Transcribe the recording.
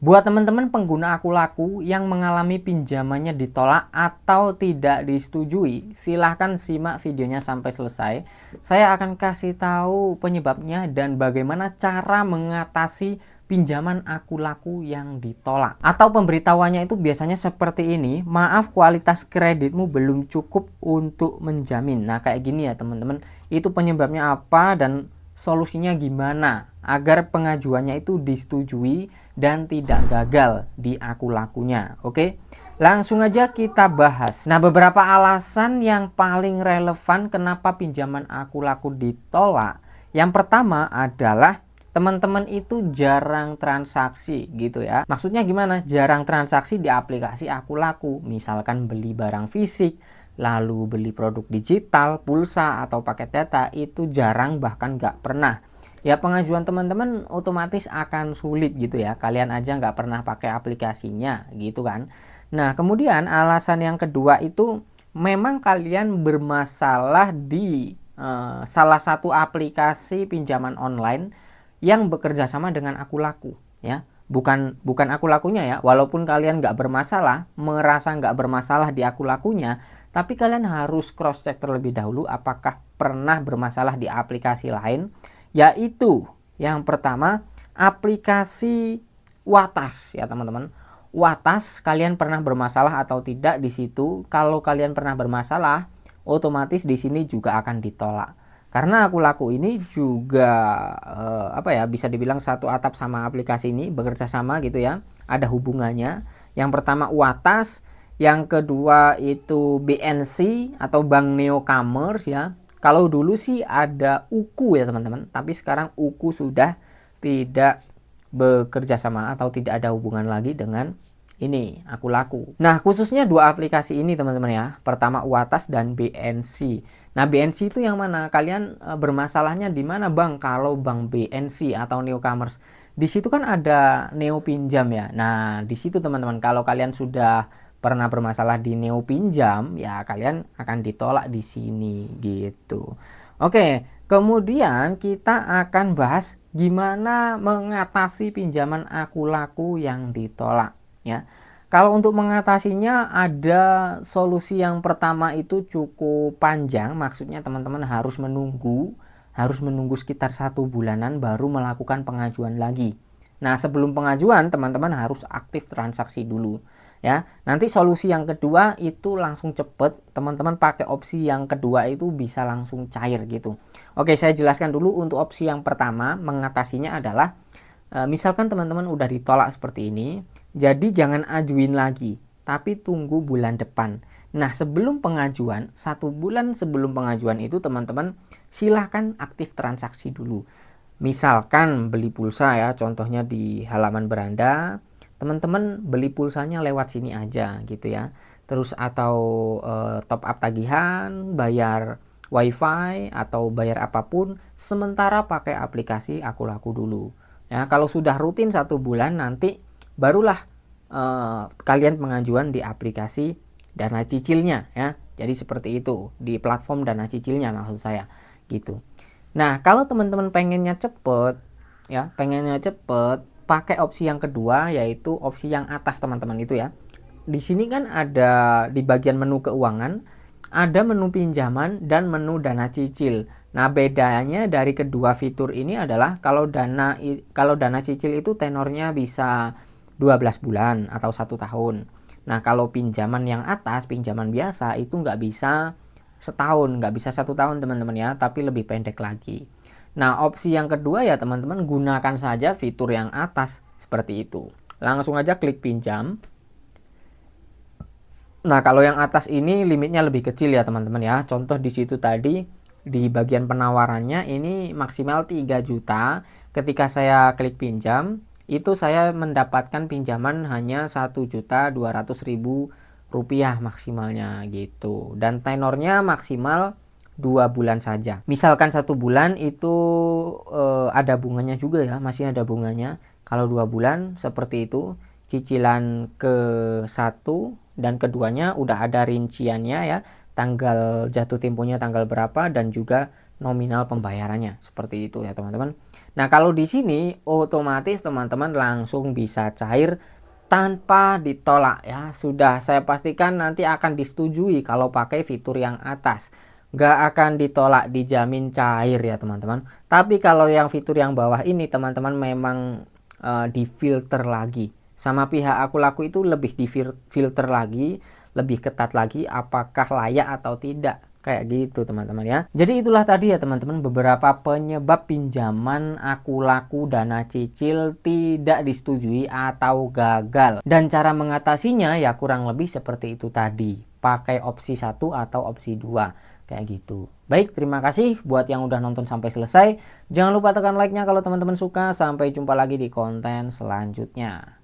Buat teman-teman pengguna Aku Laku yang mengalami pinjamannya ditolak atau tidak disetujui, silahkan simak videonya sampai selesai. Saya akan kasih tahu penyebabnya dan bagaimana cara mengatasi pinjaman Aku Laku yang ditolak. Atau pemberitahuannya itu biasanya seperti ini, maaf kualitas kreditmu belum cukup untuk menjamin. Nah kayak gini ya teman-teman, itu penyebabnya apa dan solusinya gimana agar pengajuannya itu disetujui dan tidak gagal di Aku Lakunya. Oke, langsung aja kita bahas. Nah, beberapa alasan yang paling relevan kenapa pinjaman Aku Laku ditolak. Yang pertama adalah teman-teman itu jarang transaksi gitu ya. Maksudnya gimana? Jarang transaksi di aplikasi Aku Laku. Misalkan beli barang fisik, lalu beli produk digital, pulsa atau paket data, itu jarang bahkan nggak pernah. Ya pengajuan teman-teman otomatis akan sulit gitu ya. Kalian aja nggak pernah pakai aplikasinya gitu kan. Nah kemudian alasan yang kedua itu memang kalian bermasalah di salah satu aplikasi pinjaman online yang bekerja sama dengan Aku Laku ya. Bukan Aku Lakunya ya, walaupun kalian nggak bermasalah, merasa nggak bermasalah di Aku Lakunya, tapi kalian harus cross check terlebih dahulu apakah pernah bermasalah di aplikasi lain, yaitu yang pertama aplikasi Watas ya teman-teman. Watas kalian pernah bermasalah atau tidak di situ? Kalau kalian pernah bermasalah, otomatis di sini juga akan ditolak. Karena Aku Laku ini juga bisa dibilang satu atap sama aplikasi ini, bekerja sama gitu ya. Ada hubungannya. Yang pertama Watas, yang kedua itu BNC atau Bank Newcomers ya. Kalau dulu sih ada UKU ya teman-teman, tapi sekarang UKU sudah tidak bekerja sama atau tidak ada hubungan lagi dengan ini Aku Laku. Nah khususnya dua aplikasi ini teman-teman ya, pertama Watas dan BNC. Nah BNC itu yang mana? Kalian bermasalahnya di mana bang? Kalau bank BNC atau Newcomers, di situ kan ada Neo Pinjam ya. Nah di situ teman-teman, kalau kalian sudah pernah bermasalah di Neo Pinjam ya kalian akan ditolak di sini gitu. Oke, kemudian kita akan bahas gimana mengatasi pinjaman Aku Laku yang ditolak ya. Kalau untuk mengatasinya ada solusi yang pertama itu cukup panjang, maksudnya teman-teman harus menunggu sekitar 1 bulanan baru melakukan pengajuan lagi. Nah sebelum pengajuan teman-teman harus aktif transaksi dulu ya. Nanti solusi yang kedua itu langsung cepet, teman-teman pakai opsi yang kedua itu bisa langsung cair gitu. Oke saya jelaskan dulu untuk opsi yang pertama mengatasinya adalah misalkan teman-teman udah ditolak seperti ini, jadi jangan ajuin lagi, tapi tunggu bulan depan. Nah sebelum pengajuan, 1 bulan sebelum pengajuan itu teman-teman silahkan aktif transaksi dulu. Misalkan beli pulsa ya, contohnya di halaman beranda, teman-teman beli pulsanya lewat sini aja gitu ya. Terus atau top up tagihan, bayar wifi atau bayar apapun, sementara pakai aplikasi Aku Laku dulu. Ya, kalau sudah rutin 1 bulan nanti barulah kalian pengajuan di aplikasi dana cicilnya ya. Jadi seperti itu di platform dana cicilnya maksud saya gitu. Nah kalau teman-teman pengennya cepet ya, pakai opsi yang kedua yaitu opsi yang atas teman-teman itu ya. Di sini kan ada di bagian menu keuangan ada menu pinjaman dan menu dana cicil. Nah bedanya dari kedua fitur ini adalah kalau dana cicil itu tenornya bisa 12 bulan atau 1 tahun. Nah kalau pinjaman yang atas, pinjaman biasa itu nggak bisa setahun, nggak bisa 1 tahun teman-teman ya, tapi lebih pendek lagi. Nah opsi yang kedua ya teman-teman gunakan saja fitur yang atas seperti itu. Langsung aja klik pinjam. Nah kalau yang atas ini limitnya lebih kecil ya teman-teman ya. Contoh di situ tadi di bagian penawarannya ini maksimal 3 juta. Ketika saya klik pinjam itu saya mendapatkan pinjaman hanya 1.200.000 rupiah maksimalnya gitu, dan tenornya maksimal 2 bulan saja. Misalkan 1 bulan itu ada bunganya juga ya, masih ada bunganya. Kalau 2 bulan seperti itu, cicilan ke satu dan keduanya udah ada rinciannya ya, tanggal jatuh temponya tanggal berapa dan juga nominal pembayarannya seperti itu ya teman-teman. Nah, kalau di sini otomatis teman-teman langsung bisa cair tanpa ditolak ya. Sudah saya pastikan nanti akan disetujui kalau pakai fitur yang atas. Nggak akan ditolak, dijamin cair ya teman-teman. Tapi kalau yang fitur yang bawah ini teman-teman memang difilter lagi. Sama pihak Aku Laku itu lebih difilter lagi, lebih ketat lagi apakah layak atau tidak. Kayak gitu teman-teman ya. Jadi itulah tadi ya teman-teman beberapa penyebab pinjaman Aku Laku dana cicil tidak disetujui atau gagal. Dan cara mengatasinya ya kurang lebih seperti itu tadi. Pakai opsi 1 atau opsi 2. Kayak gitu. Baik, terima kasih buat yang udah nonton sampai selesai. Jangan lupa tekan like-nya kalau teman-teman suka. Sampai jumpa lagi di konten selanjutnya.